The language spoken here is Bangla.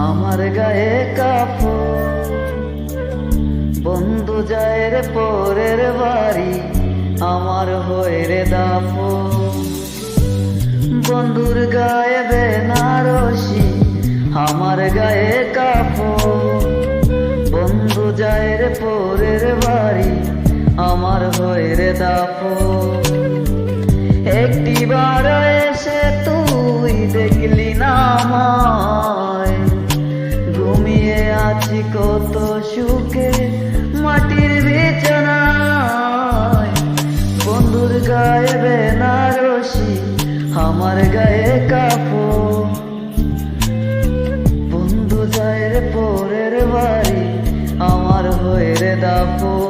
আমার গায়ে কাপড়, বন্ধু যায় রে পরের বাড়ি, আমার হয়ে রে দাফন। বন্ধুর গায়ে বেনারসি, আমার গায়ে কাপড়, বন্ধু যায় রে পরের বাড়ি, আমার হয়ে রে দাফন। একটিবার এসে তুই দেখলি না আমায়, ঘুমিয়ে আছি কত সুখে মাটির বিছানায়। বন্ধুর গায়ে বেনারসি, আমার গায়ে কাপড়, বন্ধু যায় রে পরের বাড়ি, আমার হয়ে রে দাপন।